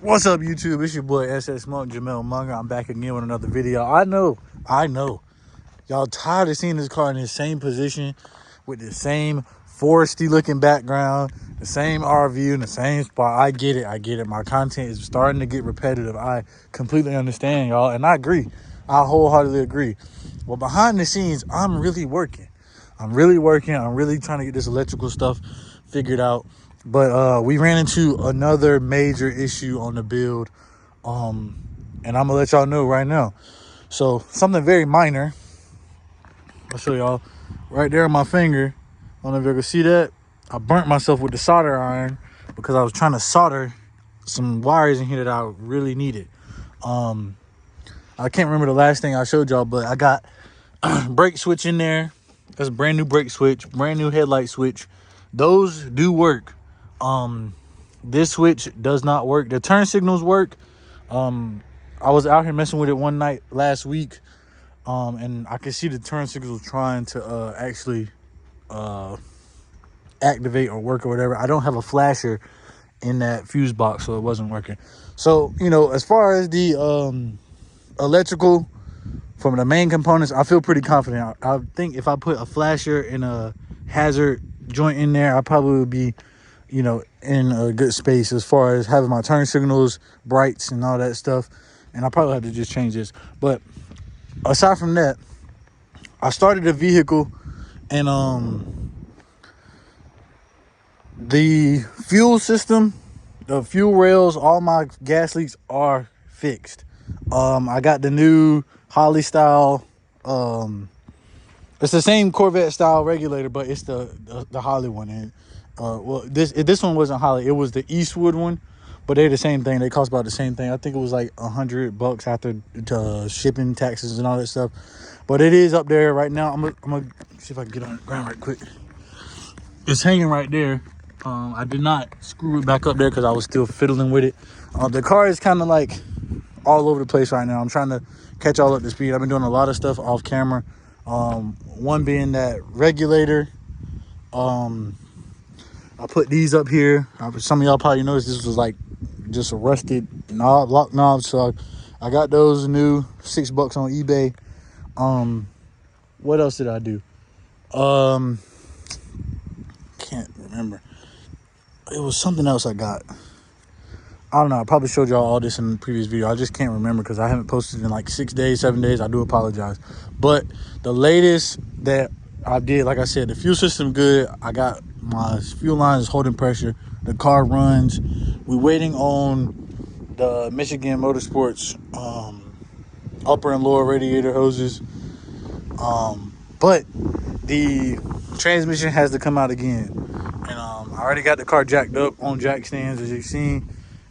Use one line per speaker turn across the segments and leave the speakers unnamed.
What's up, YouTube? It's your boy SS Monk, Jamel Munger. I'm back again with another video. I know. Y'all tired of seeing this car in the same position with the same foresty looking background, the same RV in the same spot. I get it. My content is starting to get repetitive. I completely understand, y'all, and I agree. I wholeheartedly agree. Well, behind the scenes, I'm really working. I'm really trying to get this electrical stuff figured out. But we ran into another major issue on the build. And I'm gonna let y'all know right now. So something very minor. I'll show y'all right there on my finger. I don't know if you can see that. I burnt myself with the solder iron because I was trying to solder some wires in here that I really needed. I can't remember the last thing I showed y'all, but I got brake switch in there. That's a brand new brake switch, brand new headlight switch. Those do work. This switch does not work. The turn signals work. I was out here messing with it one night last week, and I could see the turn signals trying to actually activate or work or whatever. I don't have a flasher in that fuse box, so it wasn't working. So, you know, as far as the electrical from the main components, I feel pretty confident. I think if I put a flasher and a hazard joint in there, I probably would be, you know, in a good space as far as having my turn signals, brights, and all that stuff. And I probably have to just change this. But aside from that, I started the vehicle, and the fuel system, the fuel rails, all my gas leaks are fixed. I got the new Holley style. It's the same Corvette style regulator, but it's the Holley one. And well, this one wasn't Holley. It was the Eastwood one, but they're the same thing. They cost about the same thing. I think it was like $100 after shipping, taxes, and all that stuff. But it is up there right now. I'm gonna see if I can get on the ground right quick. It's hanging right there. I did not screw it back up there because I was still fiddling with it. The car is kind of like all over the place right now. I'm trying to catch all up to speed. I've been doing a lot of stuff off camera. One being that regulator. I put these up here. Some of y'all probably noticed this was like just a rusted lock knob. So I got those new, $6 on eBay. What else did I do? Can't remember. It was something else I got. I don't know. I probably showed y'all all this in the previous video. I just can't remember because I haven't posted in like 6 days, 7 days. I do apologize. But the latest that I did, like I said, the fuel system good. I got my fuel lines holding pressure. The car runs. We're waiting on the Michigan Motorsports upper and lower radiator hoses. But the transmission has to come out again. And I already got the car jacked up on jack stands, as you've seen.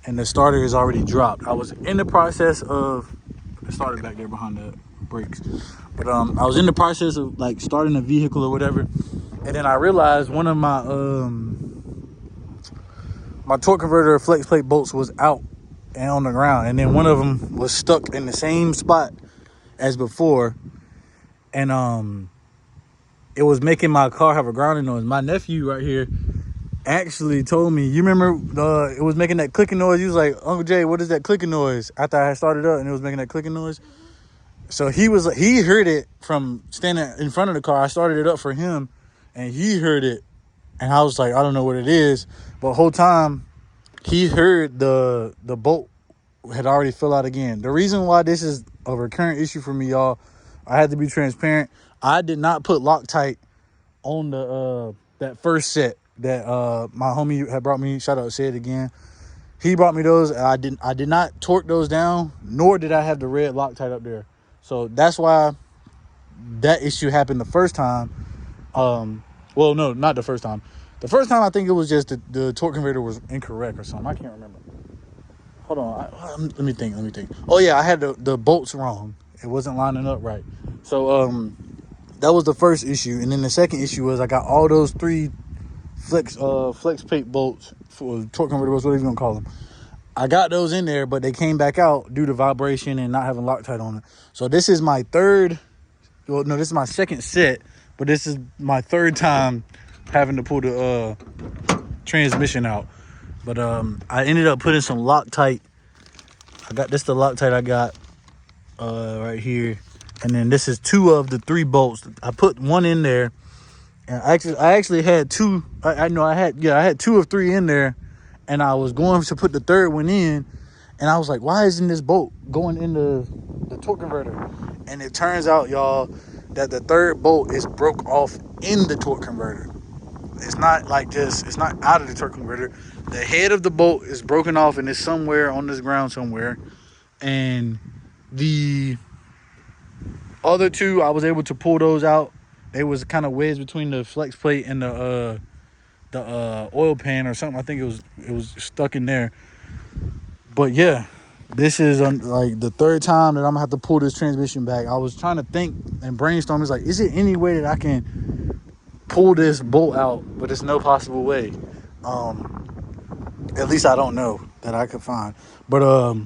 And the starter is already dropped. I was in the process of the starter back there behind the brakes. But I was in the process of like starting a vehicle or whatever. And then I realized one of my my torque converter flex plate bolts was out and on the ground. And then one of them was stuck in the same spot as before. And it was making my car have a grounding noise. My nephew right here actually told me, you remember it was making that clicking noise? He was like, Uncle Jay, what is that clicking noise? After I had started up and it was making that clicking noise. So he heard it from standing in front of the car. I started it up for him and he heard it. And I was like, I don't know what it is. But the whole time he heard the bolt had already fell out again. The reason why this is a recurrent issue for me, y'all, I had to be transparent. I did not put Loctite on the that first set that my homie had brought me. Shout out, say it again. He brought me those. And I did not torque those down, nor did I have the red Loctite up there. So that's why that issue happened the first time. Well, no, not the first time. The first time I think it was just the torque converter was incorrect or something. I can't remember. Hold on. Let me think. Oh yeah, I had the bolts wrong. It wasn't lining up right. So that was the first issue. And then the second issue was I got all those 3 flex plate bolts for torque converter bolts, whatever you gonna call them. I got those in there, but they came back out due to vibration and not having Loctite on it. So this is my this is my second set, but this is my third time having to pull the transmission out. But I ended up putting some Loctite I got this the Loctite I got right here, and then this is 2 of the 3 bolts. I put one in there, and I actually had 2. I know I had 2 of 3 in there, and I was going to put the 3rd one in, and I was like, why isn't this bolt going in the torque converter? And it turns out, y'all, that the 3rd bolt is broke off in the torque converter. It's not like just, it's not out of the torque converter. The head of the bolt is broken off and it's somewhere on this ground somewhere. And the other 2, I was able to pull those out. They was kind of wedged between the flex plate and the oil pan or something. I think it was stuck in there. But yeah, this is like the 3rd time that I'm gonna have to pull this transmission back. I was trying to think and brainstorm. It's like, is it any way that I can pull this bolt out? But there's no possible way. At least I don't know that I could find. But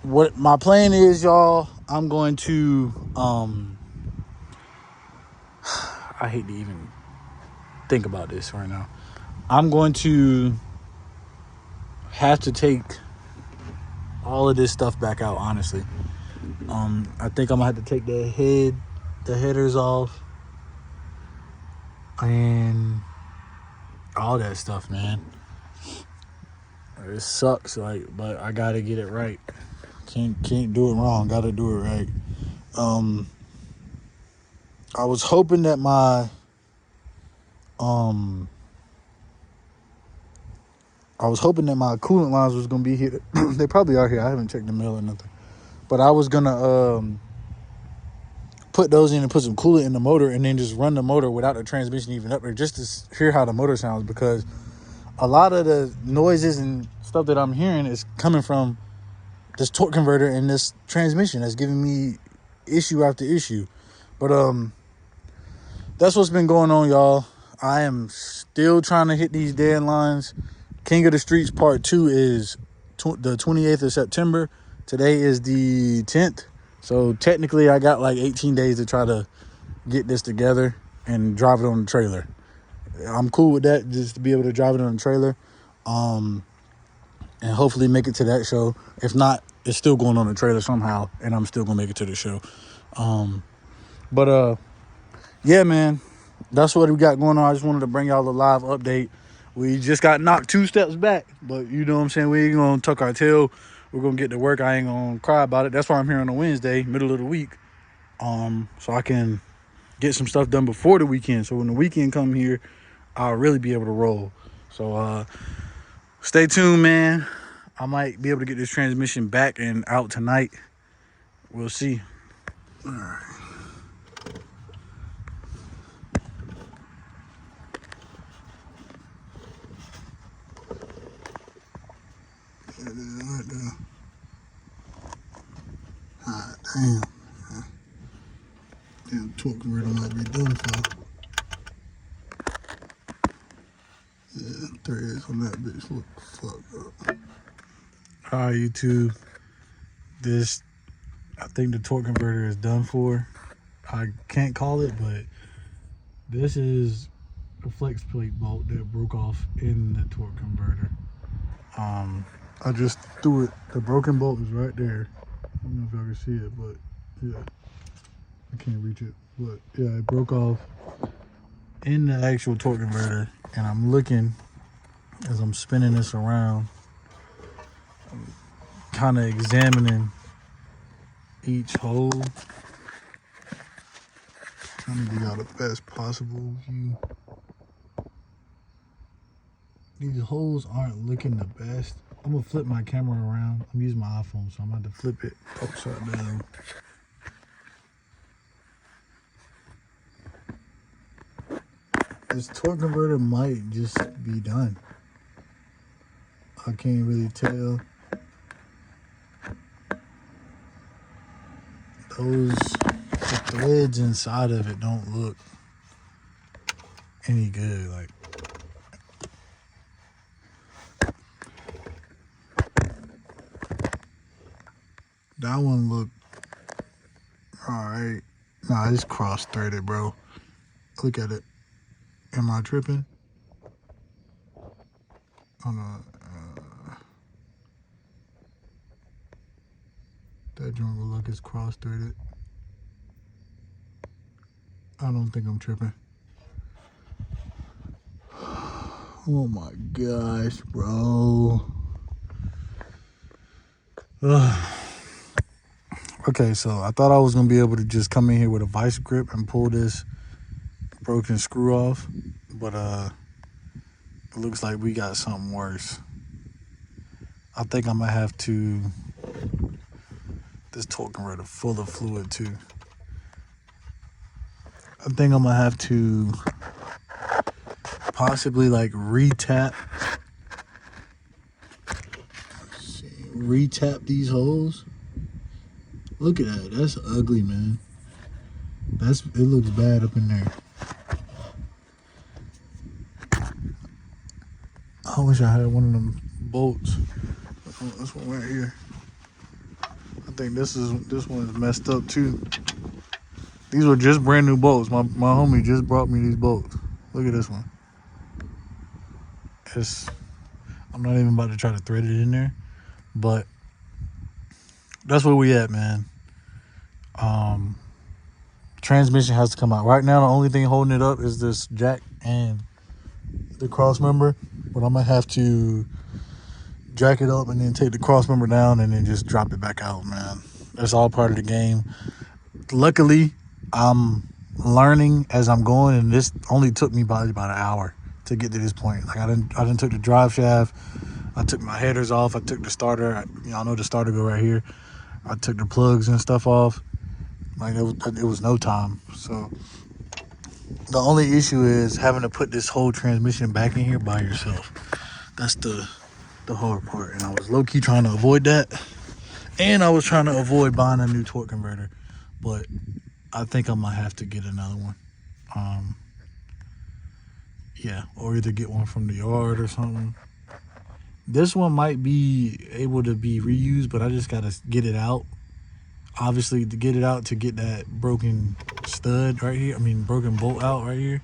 what my plan is, y'all, I'm going to I hate to even think about this right now. I'm going to have to take all of this stuff back out, honestly. I think I'm gonna have to take the headers off, and all that stuff, man. It sucks, like, but I gotta get it right. Can't do it wrong. Gotta do it right. I was hoping that my coolant lines was gonna be here. They probably are here. I haven't checked the mail or nothing. But I was gonna put those in and put some coolant in the motor, and then just run the motor without the transmission even up there, just to hear how the motor sounds, because a lot of the noises and stuff that I'm hearing is coming from this torque converter and this transmission that's giving me issue after issue. But that's what's been going on, y'all. I am still trying to hit these deadlines. King of the Streets Part 2 is the 28th of September. Today is the 10th. So technically I got like 18 days to try to get this together and drive it on the trailer. I'm cool with that, just to be able to drive it on the trailer. And hopefully make it to that show. If not, it's still going on the trailer somehow, and I'm still gonna make it to the show. But yeah, man, that's what we got going on. I just wanted to bring y'all a live update. We just got knocked 2 steps back, but you know what I'm saying? We ain't gonna tuck our tail. We're gonna get to work. I ain't gonna cry about it. That's why I'm here on a Wednesday, middle of the week, so I can get some stuff done before the weekend. So when the weekend come here, I'll really be able to roll. So stay tuned, man. I might be able to get this transmission back and out tonight. We'll see. All right. Ah, damn. Damn, torque converter might be done for. Yeah, threads on that bitch look fucked up. Alright, YouTube. I think the torque converter is done for. I can't call it, but this is a flex plate bolt that broke off in the torque converter. I just threw it. The broken bolt is right there. I don't know if y'all can see it, but yeah, I can't reach it. But yeah, it broke off in the actual torque converter, and I'm looking as I'm spinning this around, I'm kind of examining each hole, trying to get out the best possible view. These holes aren't looking the best. I'm gonna flip my camera around. I'm using my iPhone, so I'm going to flip it upside down. This torque converter might just be done. I can't really tell. The threads inside of it don't look any good. Like, that one looked alright. Nah, it's cross-threaded, bro. Look at it. Am I tripping? Hold on. That joint will look as cross-threaded. I don't think I'm tripping. Oh my gosh, bro. Ugh. Okay, so I thought I was gonna be able to just come in here with a vice grip and pull this broken screw off, but it looks like we got something worse. I think I'm gonna have to. This torque converter full of fluid too. I think I'm gonna have to possibly like retap these holes. Look at that. That's ugly, man. It looks bad up in there. I wish I had one of them bolts. This one right here. I think this one is messed up too. These were just brand new bolts. My homie just brought me these bolts. Look at this one. I'm not even about to try to thread it in there, but that's where we at, man. Transmission has to come out. Right now, the only thing holding it up is this jack and the cross member, but I'm gonna have to jack it up and then take the cross member down and then just drop it back out, man. That's all part of the game. Luckily, I'm learning as I'm going, and this only took me probably about an hour to get to this point. Like I didn't took the drive shaft, I took my headers off, I took the starter. Y'all know the starter go right here. I took the plugs and stuff off. Like it was no time. So the only issue is having to put this whole transmission back in here by yourself. That's the hard part, and I was low-key trying to avoid that, and I was trying to avoid buying a new torque converter, but I think I might have to get another one. Yeah, or either get one from the yard or something. This one might be able to be reused, but I just gotta get it out. Obviously, to get it out, to get that broken stud right here, broken bolt out right here.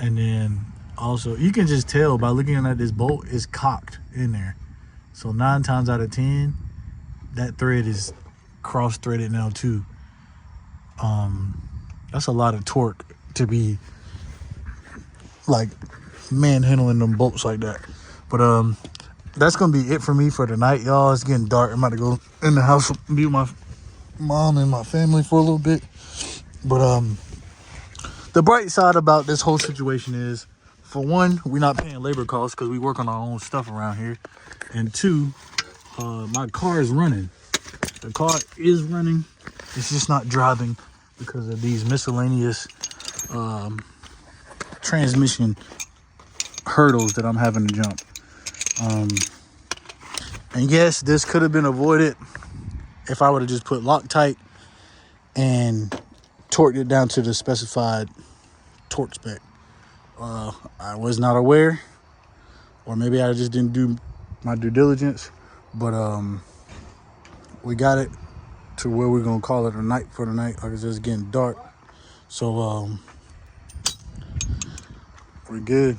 And then also, you can just tell by looking at this bolt, it's cocked in there. So 9 times out of 10, that thread is cross-threaded now too. That's a lot of torque to be like manhandling them bolts like that. But that's gonna be it for me for tonight, y'all. It's getting dark. I'm about to go in the house, be with my mom and my family for a little bit. But the bright side about this whole situation is, for one, we're not paying labor costs because we work on our own stuff around here, and two, my car is running. The car is running. It's just not driving because of these miscellaneous transmission hurdles that I'm having to jump. And yes, this could have been avoided if I would have just put Loctite and torqued it down to the specified torque spec. I was not aware, or maybe I just didn't do my due diligence, but we got it to where we're gonna call it a night for the night. Like I said, it's getting dark, so we're good.